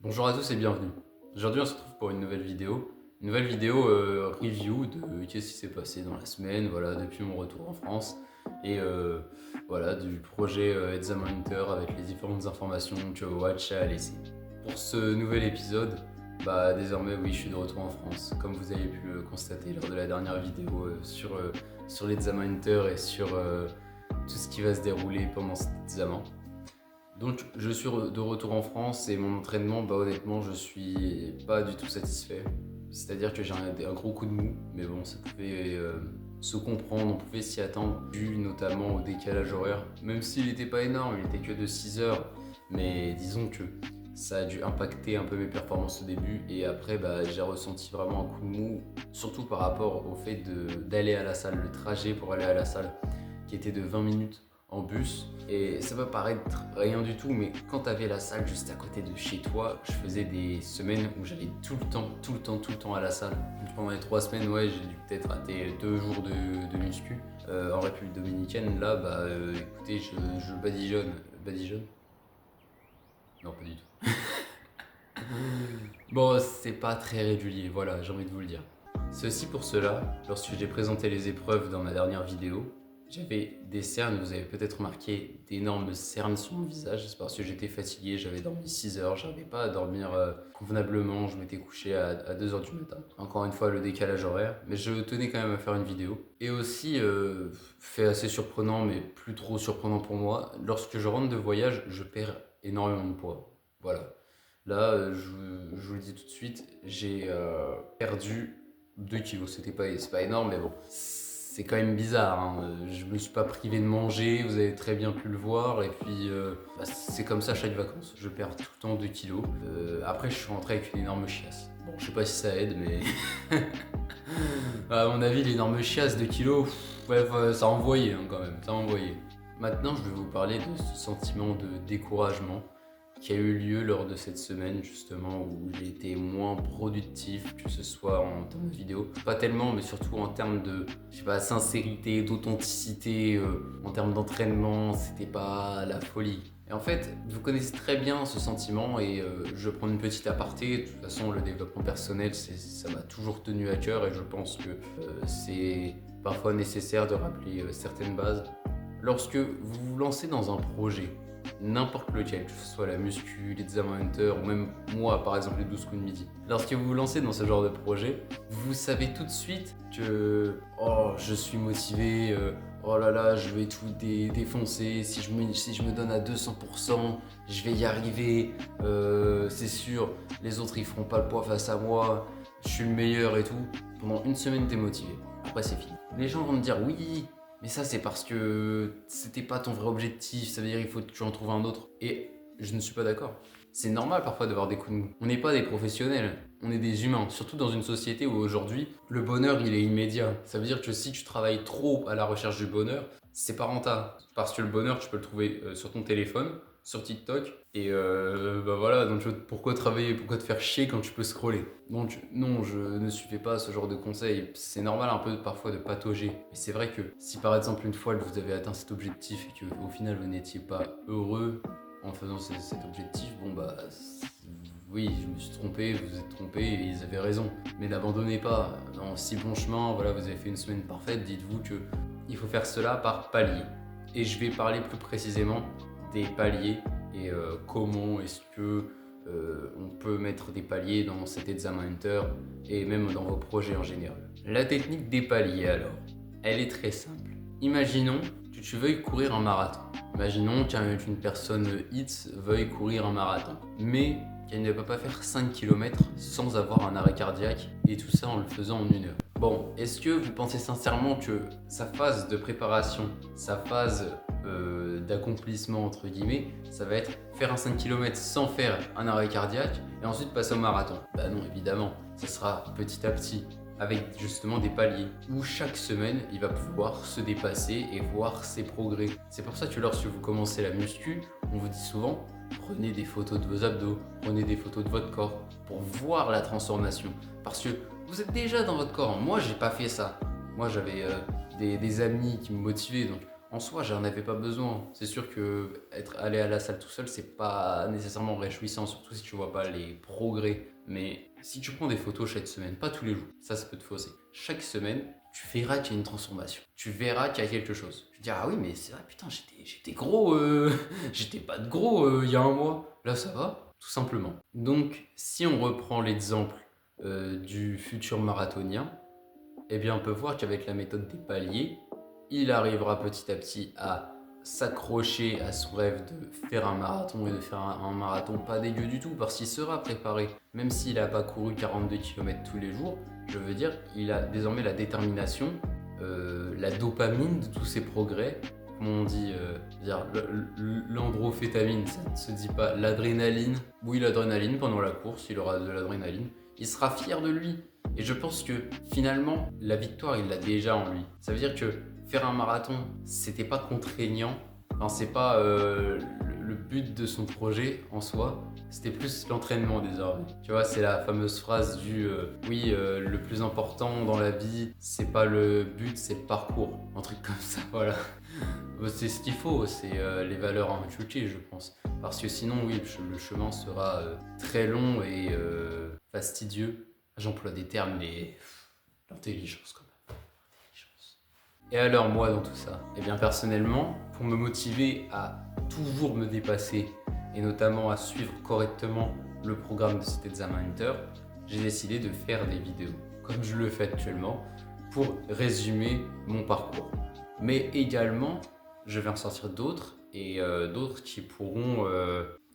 Bonjour à tous et bienvenue. Aujourd'hui on se retrouve pour une nouvelle vidéo. Une nouvelle vidéo review de qu'est-ce qui s'est passé dans la semaine, voilà, depuis mon retour en France. Et voilà, du projet Exam Hunter avec les différentes informations que Watch a laissées. Pour ce nouvel épisode, désormais oui je suis de retour en France. Comme vous avez pu le constater lors de la dernière vidéo sur l'Exam Hunter et sur tout ce qui va se dérouler pendant cet examen. Donc je suis de retour en France et mon entraînement, honnêtement, je suis pas du tout satisfait. C'est-à-dire que j'ai un gros coup de mou, mais bon, ça pouvait se comprendre, on pouvait s'y attendre, dû notamment au décalage horaire. Même s'il n'était pas énorme, il était que de 6 heures, mais disons que ça a dû impacter un peu mes performances au début et après j'ai ressenti vraiment un coup de mou, surtout par rapport au fait d'aller à la salle, le trajet pour aller à la salle qui était de 20 minutes en bus. Et ça peut paraître rien du tout, mais quand t'avais la salle juste à côté de chez toi, je faisais des semaines où j'allais tout le temps à la salle. Donc pendant les 3 semaines, ouais, j'ai dû peut-être rater 2 jours de muscu. En République Dominicaine, là, écoutez, je badigeonne. Badigeonne? Non, pas du tout. Bon, c'est pas très régulier, voilà, j'ai envie de vous le dire. Ceci pour cela, lorsque j'ai présenté les épreuves dans ma dernière vidéo, j'avais des cernes, vous avez peut-être remarqué d'énormes cernes sur mon visage. C'est parce que j'étais fatigué, j'avais dormi 6 heures, j'arrivais pas à dormir convenablement, je m'étais couché à 2 heures du matin. Encore une fois, le décalage horaire, mais je tenais quand même à faire une vidéo. Et aussi, fait assez surprenant, mais plus trop surprenant pour moi, lorsque je rentre de voyage, je perds énormément de poids. Voilà. Là, je vous le dis tout de suite, j'ai perdu 2 kilos. C'est pas énorme, mais bon. C'est quand même bizarre, hein. Je me suis pas privé de manger, vous avez très bien pu le voir, et puis c'est comme ça chaque vacances. Je perds tout le temps 2 kilos. Après, je suis rentré avec une énorme chiasse. Bon, je sais pas si ça aide, mais à mon avis, l'énorme chiasse de kilos, ça a envoyé quand même, ça a envoyé. Maintenant, je vais vous parler de ce sentiment de découragement qui a eu lieu lors de cette semaine justement où j'ai été moins productif, que ce soit en termes de vidéo, pas tellement, mais surtout en termes de, sincérité, d'authenticité, en termes d'entraînement, c'était pas la folie. Et en fait, vous connaissez très bien ce sentiment et je vais prendre une petite aparté. De toute façon, le développement personnel, ça m'a toujours tenu à cœur et je pense que c'est parfois nécessaire de rappeler certaines bases. Lorsque vous vous lancez dans un projet, n'importe lequel, que ce soit la muscu, l'examen hunter ou même moi par exemple les 12 coups de midi. Lorsque vous vous lancez dans ce genre de projet, vous savez tout de suite que je suis motivé, oh là là je vais tout défoncer, si je me donne à 200%, je vais y arriver, c'est sûr, les autres ils feront pas le poids face à moi, je suis le meilleur et tout. Pendant une semaine t'es motivé, après c'est fini. Les gens vont me dire oui, mais ça, c'est parce que c'était pas ton vrai objectif, ça veut dire qu'il faut que tu en trouves un autre. Et je ne suis pas d'accord. C'est normal parfois d'avoir des coups de mou. On n'est pas des professionnels, on est des humains. Surtout dans une société où aujourd'hui, le bonheur, il est immédiat. Ça veut dire que si tu travailles trop à la recherche du bonheur, c'est pas rentable. Parce que le bonheur, tu peux le trouver sur ton téléphone, sur TikTok. Et voilà, donc pourquoi travailler, pourquoi te faire chier quand tu peux scroller? Donc non, je ne suivais pas ce genre de conseils. C'est normal un peu parfois de patauger. Mais c'est vrai que si par exemple une fois vous avez atteint cet objectif et qu'au final vous n'étiez pas heureux en faisant cet objectif, oui, je me suis trompé, vous vous êtes trompé et ils avaient raison. Mais n'abandonnez pas dans si bon chemin, voilà, vous avez fait une semaine parfaite, dites-vous que il faut faire cela par palier. Et je vais parler plus précisément des paliers et comment est-ce que on peut mettre des paliers dans cet examen hunter et même dans vos projets en général. La technique des paliers alors, elle est très simple. Imaginons que tu veuilles courir un marathon. Imaginons qu'une personne X veuille courir un marathon, mais qu'elle ne peut pas faire 5 km sans avoir un arrêt cardiaque et tout ça en le faisant en 1 heure. Bon, est-ce que vous pensez sincèrement que sa phase de préparation, sa phase d'accomplissement entre guillemets, ça va être faire un 5 km sans faire un arrêt cardiaque et ensuite passer au marathon? Bah non, évidemment, ça sera petit à petit avec justement des paliers où chaque semaine il va pouvoir se dépasser et voir ses progrès. C'est pour ça que lorsque vous commencez la muscu, on vous dit souvent prenez des photos de vos abdos, prenez des photos de votre corps pour voir la transformation parce que vous êtes déjà dans votre corps. Moi j'ai pas fait ça. Moi j'avais des amis qui me motivaient, donc en soi, j'en avais pas besoin. C'est sûr que aller à la salle tout seul, c'est pas nécessairement réjouissant, surtout si tu vois pas les progrès. Mais si tu prends des photos chaque semaine, pas tous les jours, ça peut te fausser. Chaque semaine, tu verras qu'il y a une transformation. Tu verras qu'il y a quelque chose. Tu te dis, ah oui, mais c'est vrai, putain, j'étais gros, j'étais pas de gros il y a un mois. Là, ça va, tout simplement. Donc, si on reprend l'exemple du futur marathonien, eh bien, on peut voir qu'avec la méthode des paliers, il arrivera petit à petit à s'accrocher à son rêve de faire un marathon et de faire un marathon pas dégueu du tout parce qu'il sera préparé. Même s'il n'a pas couru 42 km tous les jours, je veux dire, il a désormais la détermination, la dopamine de tous ses progrès. Comme on dit, l'androphétamine, ça ne se dit pas, l'adrénaline. Oui, l'adrénaline pendant la course, il aura de l'adrénaline. Il sera fier de lui. Et je pense que finalement, la victoire, il l'a déjà en lui. Ça veut dire que faire un marathon, c'était pas contraignant. Enfin, c'est pas le but de son projet en soi. C'était plus l'entraînement désormais. Tu vois, c'est la fameuse phrase du le plus important dans la vie, c'est pas le but, c'est le parcours. Un truc comme ça, voilà. C'est ce qu'il faut, c'est les valeurs à inculquer, je pense. Parce que sinon, oui, le chemin sera très long et fastidieux. J'emploie des termes, mais l'intelligence quand même. L'intelligence. Et alors moi dans tout ça? Eh bien personnellement, pour me motiver à toujours me dépasser et notamment à suivre correctement le programme de cet Exam Hunter, j'ai décidé de faire des vidéos, comme je le fais actuellement, pour résumer mon parcours. Mais également, je vais en sortir d'autres et d'autres qui pourront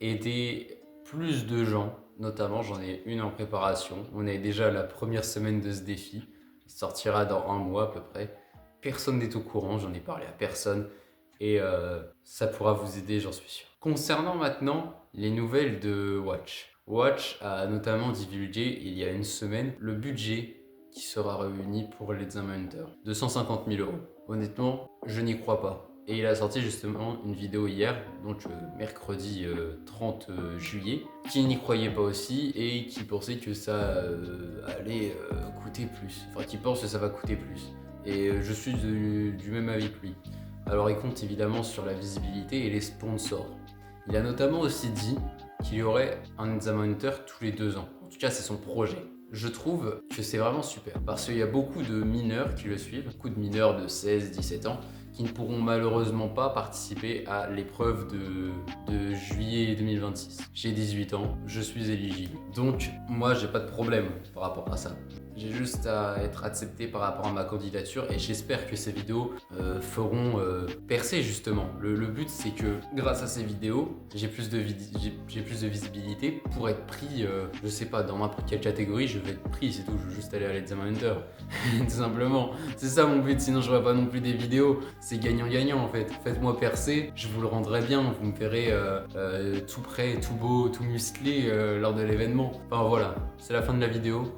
aider plus de gens. Notamment, j'en ai une en préparation. On est déjà à la première semaine de ce défi. Il sortira dans un mois à peu près. Personne n'est au courant, j'en ai parlé à personne. Et ça pourra vous aider, j'en suis sûr. Concernant maintenant les nouvelles de Watch. Watch a notamment divulgué il y a une semaine le budget qui sera réuni pour l'Exam Hunter. 250 000 €. Honnêtement, je n'y crois pas. Et il a sorti justement une vidéo hier, donc mercredi 30 juillet, qui n'y croyait pas aussi et qui pensait que ça allait coûter plus. Enfin, qui pense que ça va coûter plus. Et je suis du même avis que lui. Alors il compte évidemment sur la visibilité et les sponsors. Il a notamment aussi dit qu'il y aurait un Exam Hunter tous les 2 ans. En tout cas, c'est son projet. Je trouve que c'est vraiment super parce qu'il y a beaucoup de mineurs qui le suivent, beaucoup de mineurs de 16-17 ans qui ne pourront malheureusement pas participer à l'épreuve de juillet 2026. J'ai 18 ans, je suis éligible. Donc moi j'ai pas de problème par rapport à ça. J'ai juste à être accepté par rapport à ma candidature et j'espère que ces vidéos feront percer justement. Le but c'est que grâce à ces vidéos, j'ai plus de visibilité pour être pris, je sais pas, dans n'importe quelle catégorie, je vais être pris, c'est tout, je veux juste aller à l'Exam Hunter. Tout simplement. C'est ça mon but, sinon je ferai pas non plus des vidéos. C'est gagnant-gagnant en fait. Faites-moi percer, je vous le rendrai bien, vous me verrez tout prêt, tout beau, tout musclé lors de l'événement. Enfin voilà, c'est la fin de la vidéo.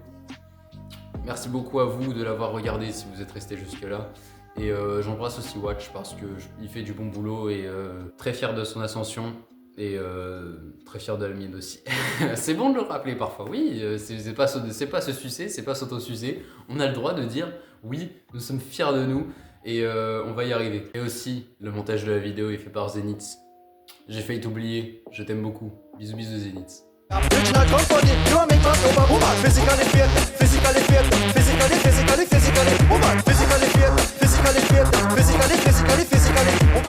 Merci beaucoup à vous de l'avoir regardé si vous êtes resté jusque là. Et j'embrasse aussi Watch parce qu'il fait du bon boulot et très fier de son ascension et très fier de la mienne aussi. C'est bon de le rappeler parfois, oui, c'est pas se sucer, c'est pas s'auto-sucer. On a le droit de dire oui, nous sommes fiers de nous et on va y arriver. Et aussi, le montage de la vidéo est fait par Zenith. J'ai failli t'oublier, je t'aime beaucoup. Bisous bisous Zenith. Original company, you a make man over woman. Physically fit, physically fit, physically woman. Physically fit, physically fit, physically.